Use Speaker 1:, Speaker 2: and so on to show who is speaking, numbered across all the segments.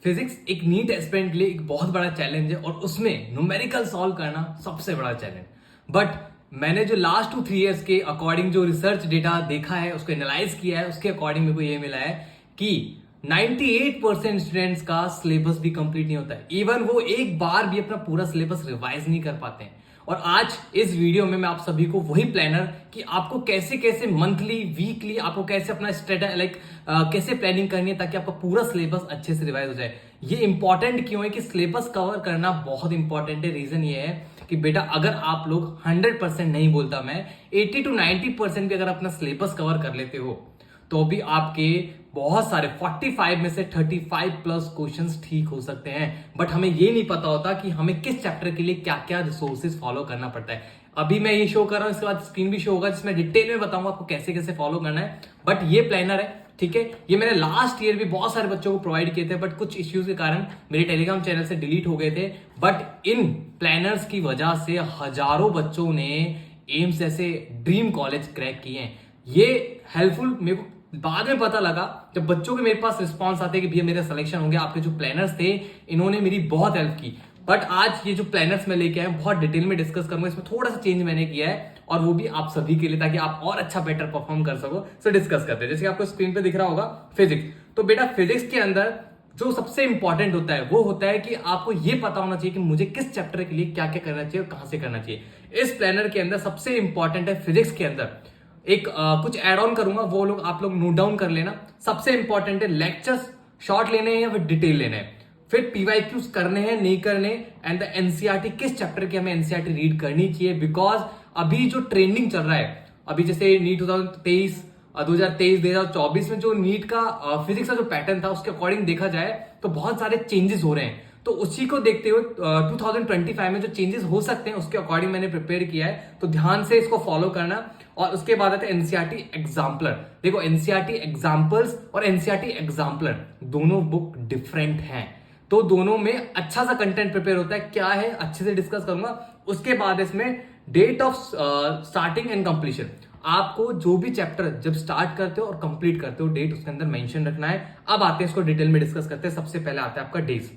Speaker 1: Physics एक NEET aspirant के लिए एक बहुत बड़ा चैलेंज है और उसमें न्यूमेरिकल सॉल्व करना सबसे बड़ा चैलेंज। बट मैंने जो लास्ट 2-3 इयर्स के अकॉर्डिंग जो रिसर्च डेटा देखा है, उसको एनालाइज किया है, उसके अकॉर्डिंग मेरे को ये मिला है कि 98% स्टूडेंट्स का सिलेबस भी कंप्लीट नहीं होता है। इवन वो एक बार भी अपना पूरा सिलेबस रिवाइज नहीं कर पाते हैं। और आज इस वीडियो में मैं आप सभी को वही प्लानर कि आपको कैसे कैसे मंथली वीकली आपको कैसे अपना कैसे प्लानिंग करनी है ताकि आपका पूरा सिलेबस अच्छे से रिवाइज हो जाए। ये इंपॉर्टेंट क्यों है कि सिलेबस कवर करना बहुत इंपॉर्टेंट है। रीजन ये है कि बेटा अगर आप लोग 100% नहीं बोलता मैं 80 to 90% भी अगर अपना सिलेबस कवर कर लेते हो तो भी आपके बहुत सारे 45 में से 35 प्लस क्वेश्चंस ठीक हो सकते हैं। बट हमें ये नहीं पता होता कि हमें किस चैप्टर के लिए क्या क्या रिसोर्सेज फॉलो करना पड़ता है। अभी मैं ये शो कर रहा हूं, इसके बाद स्क्रीन भी शो होगा जिसमें डिटेल में बताऊंगा आपको कैसे कैसे फॉलो करना है। बट ये प्लानर है, ठीक है, ये मैंने लास्ट ईयर भी बहुत सारे बच्चों को प्रोवाइड किए थे, बट कुछ इश्यूज के कारण मेरे टेलीग्राम चैनल से डिलीट हो गए थे। बट इन प्लानर्स की वजह से हजारों बच्चों ने एम्स जैसे ड्रीम कॉलेज क्रैक किए हैं। ये हेल्पफुल मेरे को बाद में पता लगा जब बच्चों के मेरे पास रिस्पांस आते कि भैया मेरा सिलेक्शन हो गया, आपके जो प्लानर्स थे इन्होंने मेरी बहुत हेल्प की। बट आज ये जो प्लानर्स मैं लेके आया बहुत डिटेल में डिस्कस करूंगा, इसमें थोड़ा सा चेंज मैंने किया है और वो भी आप सभी के लिए ताकि आप और अच्छा बेटर परफॉर्म कर सको। सो डिस्कस करते हैं। जैसे आपको स्क्रीन पे दिख रहा होगा फिजिक्स, तो बेटा फिजिक्स के अंदर जो सबसे इंपॉर्टेंट होता है वो होता है कि आपको ये पता होना चाहिए कि मुझे किस चैप्टर के लिए क्या क्या करना चाहिए और कहां से करना चाहिए। इस प्लानर के अंदर सबसे इंपॉर्टेंट है फिजिक्स के अंदर एक कुछ एड ऑन करूंगा, वो लोग आप लोग नोट डाउन कर लेना। सबसे इंपॉर्टेंट है लेक्चर्स शॉर्ट लेने हैं या फिर डिटेल लेने हैं, फिर पीवाईक्यूज करने हैं नहीं करने, एंड द एनसीईआरटी किस चैप्टर की हमें एनसीईआरटी रीड करनी चाहिए। बिकॉज अभी जो ट्रेंडिंग चल रहा है, अभी जैसे नीट 2023 2024 में जो नीट का फिजिक्स का जो पैटर्न था उसके अकॉर्डिंग देखा जाए तो बहुत सारे चेंजेस हो रहे हैं। तो उसी को देखते हुए 2025 में जो चेंजेस हो सकते हैं उसके अकॉर्डिंग मैंने प्रिपेयर किया है, तो ध्यान से इसको फॉलो करना। और उसके बाद आता है एनसीईआरटी एग्जाम्पलर। देखो एनसीईआरटी एग्जाम्पल्स और एनसीईआरटी एग्जाम्पलर दोनों बुक डिफरेंट हैं, तो दोनों में अच्छा सा कंटेंट प्रिपेयर होता है। क्या है अच्छे से डिस्कस करूंगा। उसके बाद इसमें date of starting and completion, आपको जो भी चैप्टर जब स्टार्ट करते हो और कंप्लीट करते हो डेट उसके अंदर मेंशन रखना है। अब आते हैं इसको डिटेल में डिस्कस करते हैं। सबसे पहले आता है आपका डेज,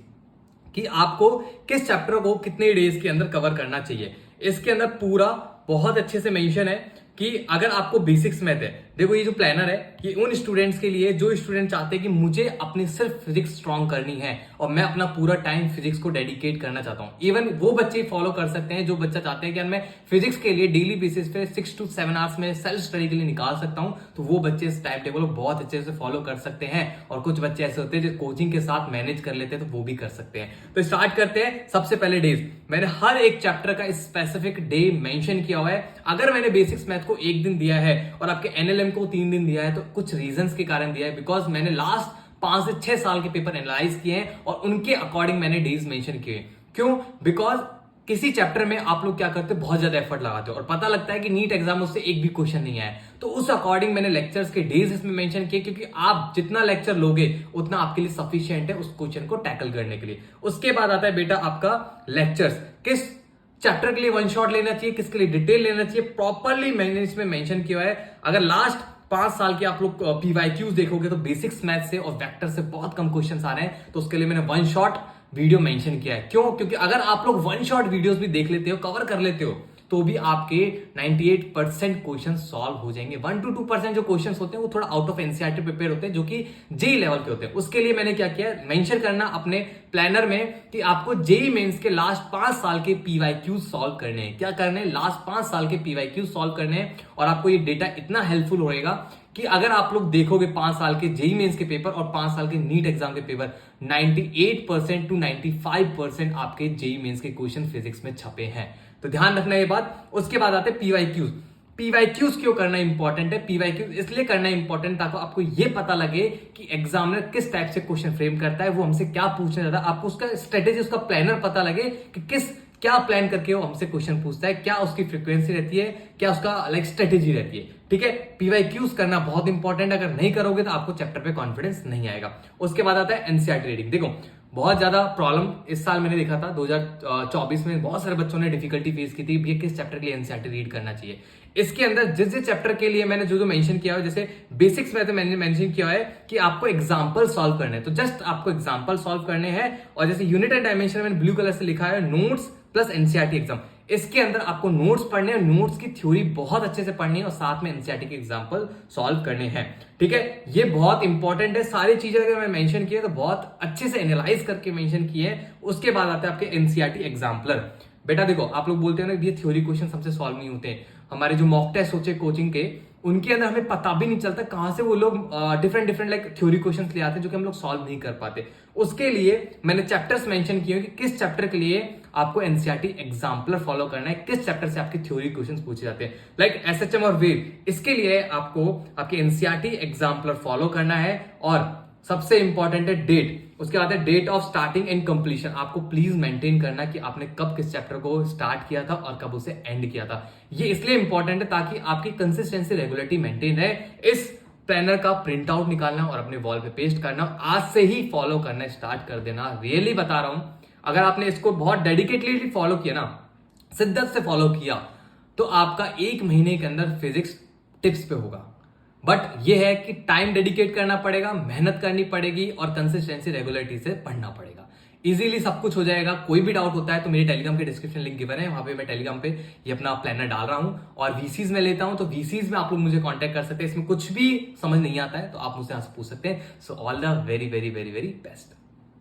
Speaker 1: कि आपको किस चैप्टर को कितने डेज के अंदर कवर करना चाहिए। इसके अंदर पूरा बहुत अच्छे से मेंशन है कि अगर आपको बेसिक्स मैथ है, देखो ये जो प्लानर है ये उन स्टूडेंट्स के लिए जो स्टूडेंट चाहते हैं कि मुझे अपनी सिर्फ फिजिक्स स्ट्रॉन्ग करनी है और मैं अपना पूरा टाइम फिजिक्स को डेडिकेट करना चाहता हूं। इवन वो बच्चे फॉलो कर सकते हैं जो बच्चा चाहते हैं कि मैं फिजिक्स के लिए डेली बेसिस पे 6 to 7 आवर्स में सेल्फ स्टडी के लिए निकाल सकता हूं, तो वो बच्चे इस टाइम टेबल को बहुत अच्छे से फॉलो कर सकते हैं। और कुछ बच्चे ऐसे होते हैं जो कोचिंग के साथ मैनेज कर लेते हैं, तो वो भी कर सकते हैं। तो स्टार्ट करते हैं। सबसे पहले डेज, मैंने हर एक चैप्टर का स्पेसिफिक डे मेंशन किया हुआ है। अगर मैंने बेसिक्स मैथ को 1 दिन दिया है और आपके एनएलएम को 3 दिन दिया है तो कुछ रीजंस के कारण दिया है। बिकॉज मैंने लास्ट 5 से 6 साल के पेपर एनालाइज किए हैं और उनके अकॉर्डिंग मैंने डेज मेंशन किए। क्यों? बिकॉज किसी चैप्टर में आप लोग क्या करते हो, बहुत ज्यादा एफर्ट लगाते हो और पता लगता है कि नीट एग्जाम उससे एक भी क्वेश्चन नहीं आया, तो उस अकॉर्डिंग मैंने लेक्चर्स के डेज इसमें मेंशन किए, क्योंकि आप जितना लेक्चर लोगे उतना आपके लिए सफिशिएंट है उस क्वेश्चन को टैकल करने के लिए। उसके बाद आता है बेटा आपका लेक्चर्स, किस चैप्टर के लिए वन शॉट लेना चाहिए, किसके लिए डिटेल लेना चाहिए, प्रॉपरली मैंने इसमें मेंशन किया है। अगर लास्ट 5 साल के आप लोग पीवाईक्यूज देखोगे तो बेसिक्स मैथ से और वेक्टर से बहुत कम क्वेश्चंस आ रहे हैं, तो उसके लिए मैंने वन शॉट वीडियो मेंशन किया है। क्यों? क्योंकि अगर आप लोग वन शॉट वीडियोस भी देख लेते हो, कवर कर लेते हो, तो भी आपके 98% क्वेश्चन सॉल्व हो जाएंगे। 1 to 2% जो क्वेश्चन होते हैं वो थोड़ा आउट ऑफ एनसीईआरटी प्रिपेयर होते हैं, जो कि जेई लेवल के होते हैं। उसके लिए मैंने क्या किया, मेंशन करना अपने प्लानर में कि आपको जेई मेंस के लास्ट 5 साल के पीवाईक्यूज सॉल्व करने हैं। क्या करने हैं? लास्ट 5 साल के पीवाईक्यूज सॉल्व करने हैं। और आपको ये डेटा इतना हेल्पफुल होएगा कि अगर आप लोग देखोगे 5 साल के जेई मेंस के पेपर और 5 साल के नीट एग्जाम के पेपर, 98% to 95% आपके जेई मेंस के क्वेश्चन फिजिक्स में छपे हैं। तो ध्यान रखना ये बात। उसके बाद आते हैं पीवाईक्यूज। पीवाईक्यूज क्यों करना इंपॉर्टेंट है? पीवाईक्यूज इसलिए करना इंपॉर्टेंट ताकि आपको ये पता लगे कि एग्जामिनर किस टाइप से क्वेश्चन फ्रेम करता है, वो हमसे क्या पूछने जाता है, आपको उसका स्ट्रेटेजी, उसका प्लानर पता लगे कि क्या प्लान करके वो हमसे क्वेश्चन पूछता है, क्या उसकी फ्रीक्वेंसी रहती है, क्या उसका स्ट्रेटेजी रहती है। ठीक है, पीवाईक्यूज करना बहुत इंपॉर्टेंट है। अगर नहीं करोगे तो आपको चैप्टर पे कॉन्फिडेंस नहीं आएगा। उसके बाद आता है एनसीईआरटी रीडिंग। देखो बहुत ज्यादा प्रॉब्लम इस साल मैंने देखा था 2024 में बहुत सारे बच्चों ने डिफिकल्टी फेस की थी, ये किस चैप्टर के लिए एनसीईआरटी रीड करना चाहिए। इसके अंदर जिस जिस चैप्टर के लिए मैंने जो मेंशन किया है, जैसे बेसिक्स में तो मैंने मेंशन किया है कि आपको एग्जांपल सॉल्व करने हैं, तो जस्ट आपको एग्जांपल सॉल्व करने हैं। और जैसे यूनिट एंड डायमेंशन मैंने ब्लू कलर से लिखा है नोट्स प्लस एनसीईआरटी एग्जाम, इसके अंदर आपको नोट्स पढ़ने हैं, नोट्स की थ्योरी बहुत अच्छे से पढ़नी है और साथ में एनसीईआरटी के एग्जांपल सॉल्व करने हैं। ठीक है, ये बहुत इंपॉर्टेंट है। सारी चीजें अगर मैं मेंशन किए तो बहुत अच्छे से एनालाइज करके मेंशन किए। उसके बाद आते हैं आपके एनसीईआरटी एग्जाम्पलर। बेटा देखो, आप लोग बोलते हो ना ये थ्योरी क्वेश्चन हमसे सॉल्व नहीं होते। हमारे जो मॉक टेस्ट होते हैं कोचिंग के, उनके अंदर हमें पता भी नहीं चलता कहां से वो लोग different different like theory questions ले आते हैं जो कि हम लोग सॉल्व नहीं कर पाते। उसके लिए मैंने चैप्टर्स मेंशन किए कि किस चैप्टर के लिए आपको एनसीईआरटी एग्जाम्पलर फॉलो करना है, किस चैप्टर से आपके थ्योरी क्वेश्चंस पूछे जाते हैं, लाइक एसएचएम और वेव। इसके लिए आपको आपके एनसीईआरटी एग्जाम्पलर फॉलो करना है। और सबसे इंपॉर्टेंट है डेट, उसके बाद है date of starting and completion. आपको प्लीज मेंटेन करना कि आपने कब किस चैप्टर को स्टार्ट किया था और कब उसे एंड किया था। ये इसलिए इंपॉर्टेंट है ताकि आपकी कंसिस्टेंसी रेगुलरिटी मेंटेन रहे। इस प्लानर का प्रिंट आउट निकालना और अपने वॉल पे पेस्ट करना, आज से ही फॉलो करना स्टार्ट कर देना। रियली बता रहा हूं, अगर आपने इसको बहुत डेडिकेटली फॉलो किया ना, शिद्दत से फॉलो किया, तो आपका 1 महीने के अंदर फिजिक्स टिप्स पे होगा। बट ये है कि टाइम डेडिकेट करना पड़ेगा, मेहनत करनी पड़ेगी और कंसिस्टेंसी रेगुलरिटी से पढ़ना पड़ेगा। इजीली सब कुछ हो जाएगा। कोई भी डाउट होता है तो मेरे टेलीग्राम के डिस्क्रिप्शन लिंक गिवन है, वहां पे मैं टेलीग्राम पे ये अपना प्लानर डाल रहा हूं। और वीसीज में लेता हूं, तो वीसीज में आप लोग मुझे कांटेक्ट कर सकते हैं। इसमें कुछ भी समझ नहीं आता है तो आप मुझसे यहाँ से पूछ सकते हैं। So all the very very very very best.